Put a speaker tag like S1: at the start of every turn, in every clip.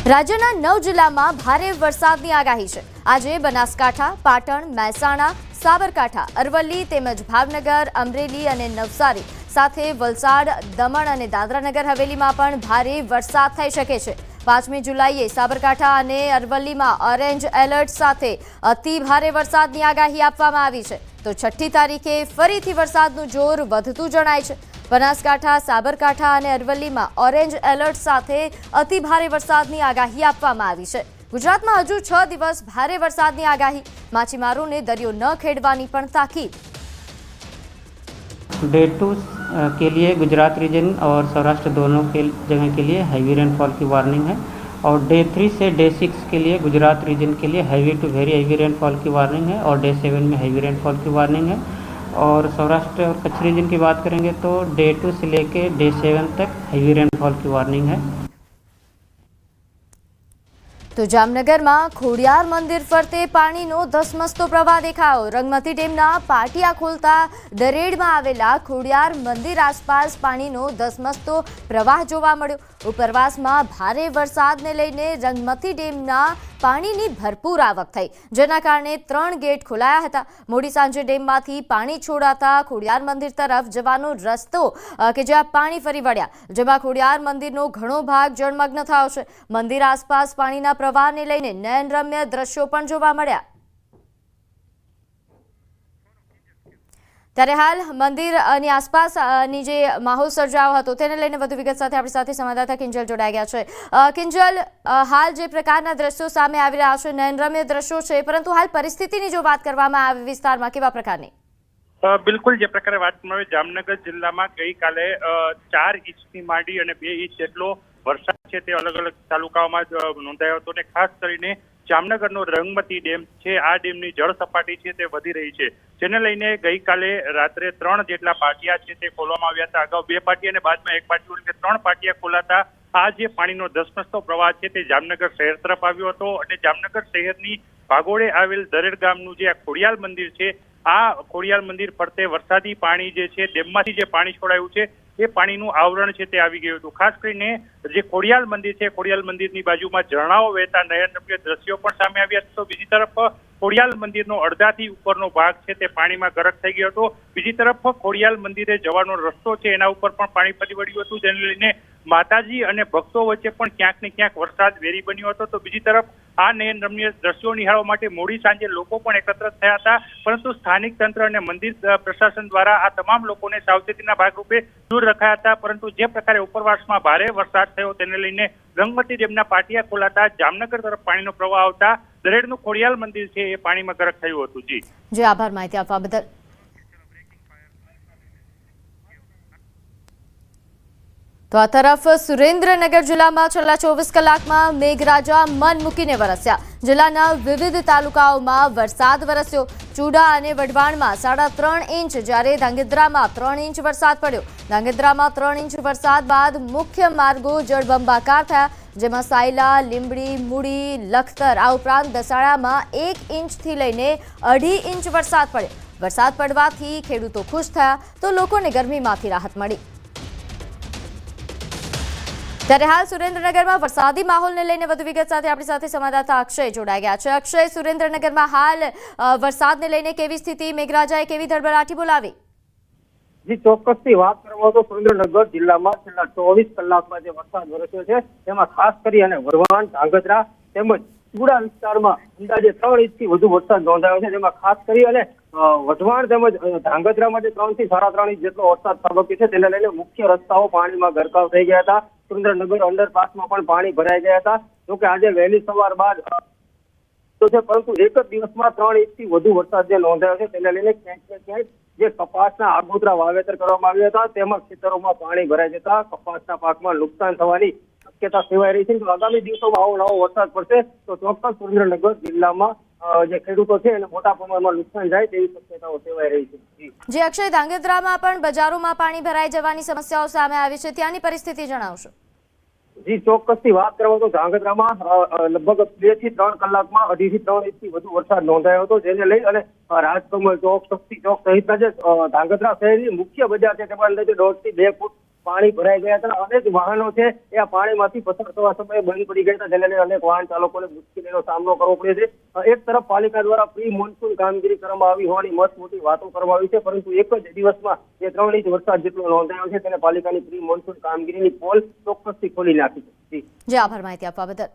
S1: રાજ્યના 9 જિલ્લામાં ભારે વરસાદની આગાહી છે। આજે બનાસકાંઠા, પાટણ, મહેસાણા, સાબરકાંઠા, અરવલ્લી તેમજ ભાવનગર, અમરેલી અને નવસારી સાથે વલસાડ, દમણ અને દાદરાનગર હવેલીમાં પણ ભારે વરસાદ થઈ શકે છે। 5મી જુલાઈએ સાબરકાંઠા અને અરવલ્લીમાં ઓરેન્જ એલર્ટ સાથે અતિ ભારે વરસાદની આગાહી આપવામાં આવી છે, તો 6ઠી તારીખે ફરીથી વરસાદનું જોર વધતું જણાય છે। બનાસકાંઠા, સાબરકાંઠા અને અરવલ્લીમાં ઓરેન્જ એલર્ટ સાથે અતિ ભારે વરસાદની આગાહી આપવામાં આવી છે। ગુજરાતમાં હજુ 6 દિવસ ભારે વરસાદની આગાહી, માછીમારોને દરિયો ન ખેડવાની પણ તાકીદ।
S2: डे 2 के लिए गुजरात रीजन और सौराष्ट्र दोनों के जगह के लिए हैवी रेनफॉल की वार्निंग है और डे 3 से डे 6 के लिए गुजरात रीजन के लिए heavy to very heavy rainfall की वार्निंग है और डे 7 में हैवी रेनफॉल की वार्निंग है। और सौराष्ट्र और कच्छ रीजन की बात करेंगे तो डे 2 से लेके डे 7 तक हैवी रेनफॉल की वार्निंग है।
S1: तो जामनगर में खोडियार मंदिर फरते पानीनो धसमसतो प्रवाह देखायो। रंगमती डेमना पाटिया खोलता दरेड में आवेला खोडियार मंदिर आसपास पानीनो धसमसतो प्रवाह जोवा मळ्यो। उपरवास में भारे वरसादने लईने रंगमती डेमना पाणीनी भरपूर आवक थई, जेना कारणे 3 गेट खोलाया हता। मोडी सांजे डेममांथी पाणी छोड़ाता खोडियार मंदिर तरफ जवानो रस्तो के ज्यां पाणी फरी वळ्या, जेमां खोडियार मंदिरनो घणो भाग जळमग्न थयो छे। मंदिर आसपास पाणीना प्रवाहने लईने नयनरम्य दृश्यो पण जोवा मळ्या। ત્યારે હાલ મંદિર અને આસપાસની જે માહોલ સર્જાયો હતો તેને લઈને વધુ વિગત સાથે આપણી સાથે સંવાદદાતા કિંજલ જોડાઈ ગયા છે। કિંજલ, હાલ જે પ્રકારના દ્રશ્યો સામે આવી રહ્યા છે, નયનરમ્ય દ્રશ્યો છે, પરંતુ હાલ પરિસ્થિતિની જો વાત કરવામાં આવે વિસ્તારમાં કેવા પ્રકારની?
S3: બિલકુલ, જે પ્રકારે વાત કરવામાં આવે, જામનગર જિલ્લામાં ગઈકાલે 4 ઇંચથી માંડી અને 2 ઇંચ જેટલો વરસાદ છે તે અલગ અલગ તાલુકાઓમાં નોંધાયો હતો અને ખાસ કરીને જામનગરનો રંગમતી ડેમ છે, આ ડેમની જળ સપાટી છે તે વધી રહી છે, જેને લઈને ગઈકાલે રાત્રે 3 જેટલા પાટિયા છે તે ખોલવામાં આવ્યા હતા। અગાઉ 2 પાટિયા અને બાદમાં 1 પાટિયું એટલે 3 પાટિયા ખોલાતા આ જે પાણીનો ધસમસતો પ્રવાહ છે તે જામનગર શહેર તરફ આવ્યો હતો અને જામનગર શહેરની ભાગોળે આવેલ દરેડ ગામનું જે આ ખોડિયાર મંદિર છે, આ ખોડિયાર મંદિર ફરતે વરસાદી પાણી જે છે, ડેમમાંથી જે પાણી છોડાયું છે એ પાણીનું આવરણ છે તે આવી ગયું હતું। ખાસ કરીને જે ખોડિયાર મંદિર છે, ખોડિયાર મંદિરની બાજુમાં ઝરણાઓ વહેતા નયનરમ્ય દ્રશ્યો પણ સામે આવ્યા હતા। તો બીજી તરફ ખોડિયાર મંદિરનો અડધાથી ઉપરનો ભાગ છે તે પાણીમાં ગરક થઈ ગયો હતો। બીજી તરફ ખોડિયાર મંદિરે જવાનો રસ્તો છે એના ઉપર પણ પાણી ફરી વળ્યું હતું, જેને લઈને માતાજી અને ભક્તો વચ્ચે પણ ક્યાંક ને ક્યાંક વરસાદ વેરી બન્યો હતો। તો બીજી તરફ આ નયનરમ્ય દ્રશ્યો નિહાળવા માટે મોડી સાંજે લોકો પણ એકત્ર થયા હતા, પરંતુ સ્થાનિક તંત્ર અને મંદિર પ્રશાસન દ્વારા આ તમામ લોકોને સાવચેતીના ભાગરૂપે દૂર રખાયા હતા। પરંતુ જે પ્રકારે ઉપરવાસમાં ભારે વરસાદ થયો તેને લઈને રંગમતી ડેમના પાટિયા ખોલાતા જામનગર તરફ પાણીનો પ્રવાહ આવતા દરેડનું ખોડિયાર મંદિર છે એ પાણીમાં ગરક થયું હતું।
S1: જી આભાર માહિતી આપવા બદલ। તો આ તરફ સુરેન્દ્રનગર જિલ્લામાં છેલ્લા 24 કલાકમાં મેઘરાજા મન મૂકીને વરસ્યા। જિલ્લાના વિવિધ તાલુકાઓમાં વરસાદ વરસ્યો। ચૂડા અને વઢવાણમાં 3.5 ઇંચ, જ્યારે ધાંગધ્રામાં 3 ઇંચ વરસાદ પડ્યો। ધાંગધ્રામાં 3 ઇંચ વરસાદ બાદ મુખ્ય માર્ગો જળબંબાકાર થયા, જેમાં સાયલા, લીંબડી, મૂડી, લખતર આ ઉપરાંત દસાડામાં 1 ઇંચથી લઈને 2.5 ઇંચ વરસાદ પડ્યો। વરસાદ પડવાથી ખેડૂતો ખુશ થયા, તો લોકોને ગરમીમાંથી રાહત મળી। ત્યારે હાલ સુરેન્દ્રનગરમાં વરસાદી માહોલને લઈને વધુ વિગત સાથે આપણી સાથે સંવાદદાતા અક્ષય જોડાઈ ગયા છે। અક્ષય, સુરેન્દ્રનગરમાં હાલ વરસાદને લઈને કેવી સ્થિતિ, મેઘરાજાએ કેવી ધડબડાટી બોલાવી?
S4: જી, ચોક્કસથી વાત કરવામાં તો સુરેન્દ્રનગર જિલ્લામાં છેલ્લા 24 કલાકમાં જે વરસાદ વરસ્યો છે તેમાં ખાસ કરી અને વઢવાણ, ધાંગધ્રા તેમજ ચૂડા વિસ્તારમાં અંદાજે 3 ઇંચથી વધુ વરસાદ નોંધાયો છે, જેમાં ખાસ કરી અને વઢવાણ તેમજ ધાંગધ્રામાં જે 3 થી 3.5 ઇંચ જેટલો વરસાદ ખાબક્યો છે તેને લઈને મુખ્ય રસ્તાઓ પાણીમાં ગરકાવ થઈ ગયા હતા। સુરેન્દ્રનગર અંડરપાસમાં પણ પાણી ભરાઈ ગયા હતા। જોકે આજે વહેલી સવાર બાદ તો છે, પરંતુ એક જ દિવસમાં 3 ઇંચથી વધુ વરસાદ જે નોંધાયો છે તેને લઈને ક્યાંક ને ક્યાંક જે કપાસના આગોતરા વાવેતર કરવામાં આવ્યા હતા તેમાં ખેતરોમાં પાણી ભરાઈ જતા કપાસના પાકમાં નુકસાન થવાની શક્યતા સેવાઈ રહી છે। તો આગામી દિવસોમાં આવો નવો વરસાદ પડશે તો ચોક્કસ સુરેન્દ્રનગર જિલ્લામાં જે ખેડૂતો છે એને મોટા પ્રમાણમાં નુકસાન જાય તેવી શક્યતાઓ સેવાઈ રહી છે।
S1: જે અક્ષય, ધાંગધ્રામાં પણ બજારોમાં પાણી ભરાઈ જવાની સમસ્યાઓ સામે આવી છે, ત્યાંની પરિસ્થિતિ જણાવશો?
S4: જી, ચોક્કસથી વાત કરવામાં તો ધાંગધ્રામાં લગભગ 2 થી 3 કલાકમાં 2.5 થી 3 ઇંચથી વધુ વરસાદ નોંધાયો હતો, જેને લઈ અને રાજકમલ ચોક, શક્તિ ચોક સહિતના જે ધાંગધ્રા શહેરની મુખ્ય બજાર છે તેમાં અંદાજે 1.5 થી 2 ફૂટ પાણી ભરાઈ ગયા હતા. અનેક વાહનો છે એ આ પાણીમાંથી પસાર થવા સમયે બંધ પડી ગયા હતા, જેને લઈને અનેક વાહન ચાલકોને મુશ્કેલીનો સામનો કરવો પડ્યો છે. એક તરફ પાલિકા દ્વારા પ્રી મોન્સૂન કામગીરી કરવામાં આવી હોવાની મસ્ત મોટી વાતો કરવામાં આવી છે, પરંતુ એક જ દિવસમાં જે 3 ઇંચ વરસાદ જેટલો નોંધાયો છે તેને પાલિકાની પ્રી મોન્સૂન કામગીરીની પોલ ચોક્કસથી ખોલી નાખી છે.
S1: જી આભાર માહિતી આપવા બદલ.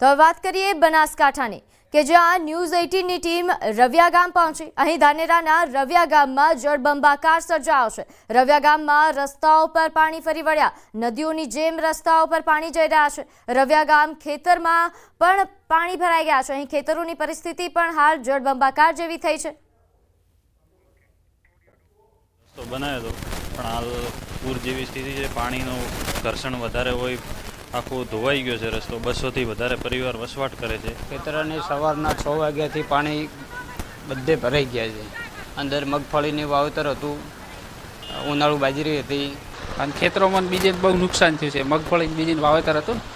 S1: તો વાત કરીએ બનાસકાંઠાની કે જ્યાં ન્યૂઝ 18ની ટીમ રવિયા ગામ પહોંચી. અહીં ધાનેરાના રવિયા ગામમાં જળબંબાકાર સર્જાયો છે. રવિયા ગામમાં રસ્તાઓ પર પાણી ફરી વળ્યા. નદીઓની જેમ રસ્તાઓ પર પાણી જઈ રહ્યા છે. રવિયા ગામ ખેતરમાં પણ પાણી ભરાઈ ગયા છે. અહીં ખેતરોની પરિસ્થિતિ પણ હાલ જળબંબાકાર જેવી થઈ છે.
S5: તો બનાવ્યો હતો પણ હાલ પૂર જેવી સ્થિતિ છે. પાણીનું ઘર્ષણ વધારે હોય, આખો ધોવાઈ ગયો છે રસ્તો. 200થી વધારે પરિવાર વસવાટ કરે છે.
S6: ખેતરોની સવારના 6 વાગ્યાથી પાણી બધે ભરાઈ ગયા છે. અંદર મગફળીની વાવેતર હતું, ઉનાળુ બાજરી હતી
S7: અને ખેતરોમાં બીજે બહુ નુકસાન થયું છે. મગફળી બીજીનું વાવેતર હતું ને,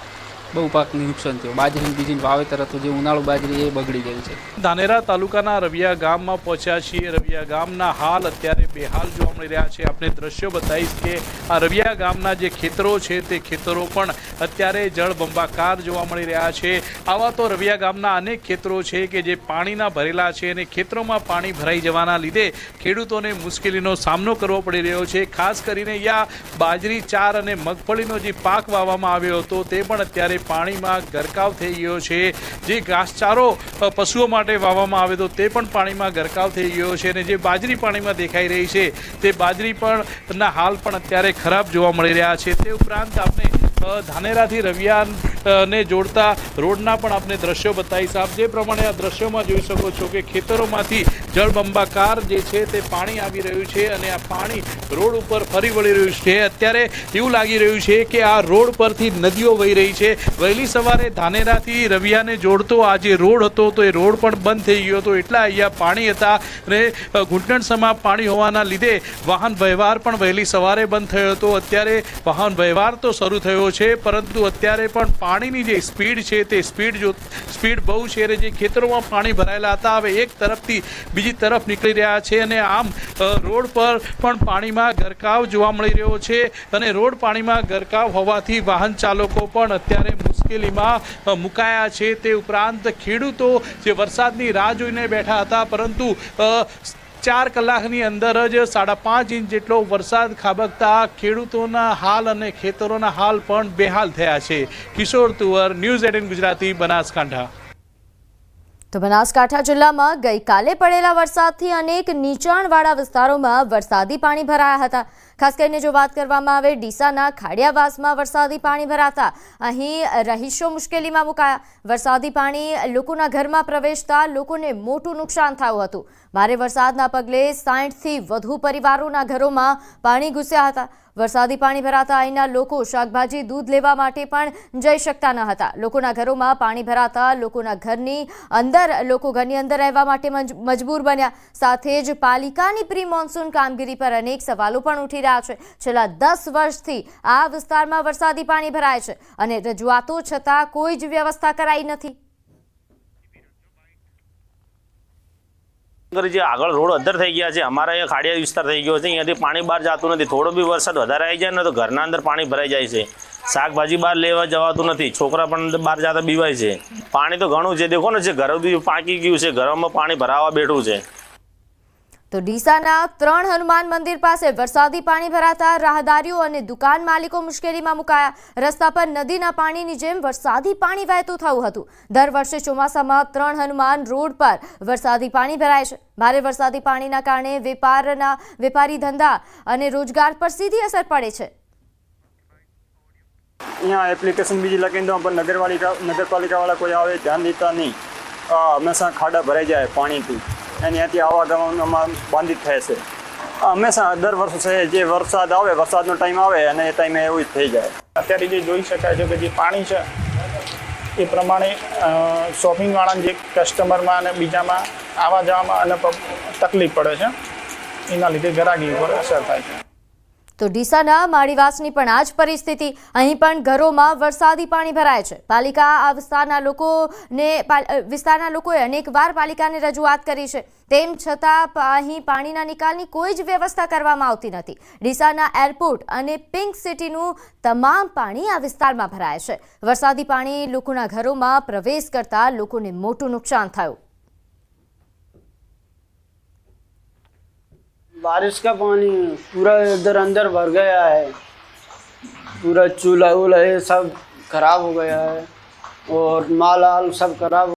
S7: બહુ પાકનું નુકસાન થયું. બાજરીનું બીજીનું વાવેતર હતું, જે ઉનાળુ બાજરી એ બગડી ગયું છે.
S8: ધાનેરા તાલુકાના રવિયા ગામમાં પહોંચ્યા છીએ. રવિયા ગામના હાલ અત્યારે બેહાલ જોવા મળી રહ્યા છે. આપણે દ્રશ્યો બતાવીશ કે આ રવિયા ગામના જે ખેતરો છે તે ખેતરો પણ અત્યારે જળબંબાકાર જોવા મળી રહ્યા છે. આવા તો રવિયા ગામના અનેક ખેતરો છે કે જે પાણીના ભરેલા છે અને ખેતરોમાં પાણી ભરાઈ જવાના લીધે ખેડૂતોને મુશ્કેલીનો સામનો કરવો પડી રહ્યો છે. ખાસ કરીને અહીંયા બાજરી, ચાર અને મગફળીનો જે પાક વાવવામાં આવ્યો હતો તે પણ અત્યારે પાણીમાં ગરકાવ થઈ ગયો છે. જે ઘાસચારો પશુઓ માટે વાવવામાં આવ્યો હતો તે પણ પાણીમાં ગરકાવ થઈ ગયો છે અને જે બાજરી પાણીમાં દેખાઈ રહી છે તે બાજરી પણ ના હાલ પણ અત્યારે ખરાબ જોવા મળી રહ્યા છે. તે ઉપરાંત આપણે ધાનેરાથી રવિયાને જોડતા રોડના પણ આપણે દ્રશ્યો બતાવીશ. આપ જે પ્રમાણે આ દ્રશ્યોમાં જોઈ શકો છો કે ખેતરોમાંથી જળબંબાકાર જે છે તે પાણી આવી રહ્યું છે અને આ પાણી રોડ ઉપર ફરી વળી રહ્યું છે. અત્યારે એવું લાગી રહ્યું છે કે આ રોડ પરથી નદીઓ વહી રહી છે. વહેલી સવારે ધાનેરાથી રવિયાને જોડતો આ જે રોડ હતો તો એ રોડ પણ બંધ થઈ ગયો હતો. એટલા અહીંયા પાણી હતા અને ઘૂંટણસમાં પાણી હોવાના લીધે વાહન વ્યવહાર પણ વહેલી સવારે બંધ થયો હતો. અત્યારે વાહન વ્યવહાર તો શરૂ થયો છે, પરંતુ અત્યારે પણ પાણીની જે સ્પીડ છે તે સ્પીડ બહુ છે અને જે ખેતરોમાં પાણી ભરાયેલા હતા હવે એક તરફથી બીજી તરફ નીકળી રહ્યા છે અને આમ રોડ પર પણ પાણીમાં ગરકાવ જોવા મળી રહ્યો છે. અને રોડ પાણીમાં ગરકાવ હોવાથી વાહન ચાલકો પણ અત્યારે મુશ્કેલીમાં મુકાયા છે. તે ઉપરાંત ખેડૂતો જે વરસાદની રાહ જોઈને બેઠા હતા, પરંતુ 4 કલાકની અંદર જ 5.5 ઇંચ જેટલો વરસાદ ખાબકતા ખેડૂતોના હાલ અને ખેતરોના હાલ પણ બેહાલ થયા છે. કિશોર તુવર, ન્યૂઝ 18 ગુજરાતી, બનાસકાંઠા.
S1: તો બનાસકાંઠા જિલ્લામાં ગઈકાલે પડેલા વરસાદથી અનેક નીચાણવાળા વિસ્તારોમાં વરસાદી પાણી ભરાયા હતા. ખાસ કરીને જો વાત કરવામાં આવે ડીસાના ખાડિયાવાસમાં વરસાદી પાણી ભરાતા અહીં રહીશો મુશ્કેલીમાં મુકાયા. વરસાદી પાણી લોકોના ઘરમાં પ્રવેશતા લોકોને મોટું નુકસાન થયું હતું. ભારે વરસાદના પગલે 60થી વધુ પરિવારોના ઘરોમાં પાણી ઘૂસ્યા હતા. વરસાદી પાણી ભરાતા અહીંના લોકો શાકભાજી, દૂધ લેવા માટે પણ જઈ શકતા ન હતા. લોકોના ઘરોમાં પાણી ભરાતા લોકો ઘરની અંદર રહેવા માટે મજબૂર બન્યા. સાથે જ પાલિકાની પ્રી મોન્સૂન કામગીરી પર અનેક સવાલો પણ ઉઠી રહ્યા છે. છેલ્લા 10 વર્ષથી આ વિસ્તારમાં વરસાદી પાણી ભરાય છે અને રજૂઆતો છતાં કોઈ જ વ્યવસ્થા કરાઈ નથી.
S9: જે આગળ રોડ અધર થઈ ગયા છે, અમારા અહીંયા ખાડિયા વિસ્તાર થઈ ગયો છે. અહીંયાથી પાણી બહાર જતું નથી. થોડો બી વરસાદ વધારે આવી જાય ને તો ઘરના અંદર પાણી ભરાઈ જાય છે. શાકભાજી બહાર લેવા જવાતું નથી. છોકરા પણ બહાર જતા બીવાય છે. પાણી તો ઘણું છે. દેખો ને જે ઘર પાકી ગયું છે, ઘરોમાં પાણી ભરાવા બેઠું છે.
S1: તો ડીસાના 3 હનુમાન મંદિર પાસે વરસાદી પાણી ભરાતા રાહદારીઓ અને દુકાન માલિકો મુશ્કેલીમાં મુકાયા. રસ્તા પર નદીના પાણીની જેમ વરસાદી પાણી વહેતું થયું હતું. દર વર્ષે ચોમાસામાં 3 હનુમાન રોડ પર વરસાદી પાણી ભરાય છે. ભારે વરસાદી પાણીના કારણે વેપારી ધંધા અને રોજગાર પર સીધી અસર પડે છે.
S10: અહીંયા એપ્લિકેશન બીજી લખીને તો પણ નગરપાલિકાવાળા કોઈ આવે ધ્યાન દેતા નહીં. હંમેશા ખાડા ભરાઈ જાય પાણીથી અને ત્યાંથી આવાગમનમાં બાંધિત થાય છે. હંમેશા દર વર્ષે જે વરસાદ આવે, વરસાદનો ટાઈમ આવે અને એ ટાઈમે એવું જ થઈ જાય.
S11: અત્યારે જે જોઈ શકાય છે કે જે પાણી છે એ પ્રમાણે શોપિંગવાળાને જે કસ્ટમરમાં અને બીજામાં આવવા જવામાં અને તકલીફ પડે છે. એના લીધે ગ્રાહકી ઉપર અસર થાય છે.
S1: તો ડીસાના માળીવાસની પણ આ જ પરિસ્થિતિ. અહીં પણ ઘરોમાં વરસાદી પાણી ભરાય છે. પાલિકા આ વિસ્તારના લોકોએ અનેકવાર પાલિકાને રજૂઆત કરી છે, તેમ છતાં અહીં પાણીના નિકાલની કોઈ જ વ્યવસ્થા કરવામાં આવતી નથી. ડીસાના એરપોર્ટ અને પિંક સિટીનું તમામ પાણી આ વિસ્તારમાં ભરાય છે. વરસાદી પાણી લોકોના ઘરોમાં પ્રવેશ કરતા લોકોને મોટું નુકસાન થયું.
S12: बारिश का पानी पूरा इधर अंदर भर गया है, पूरा चूल्हा वूल्हा ये सब खराब हो गया है और माल आल सब खराब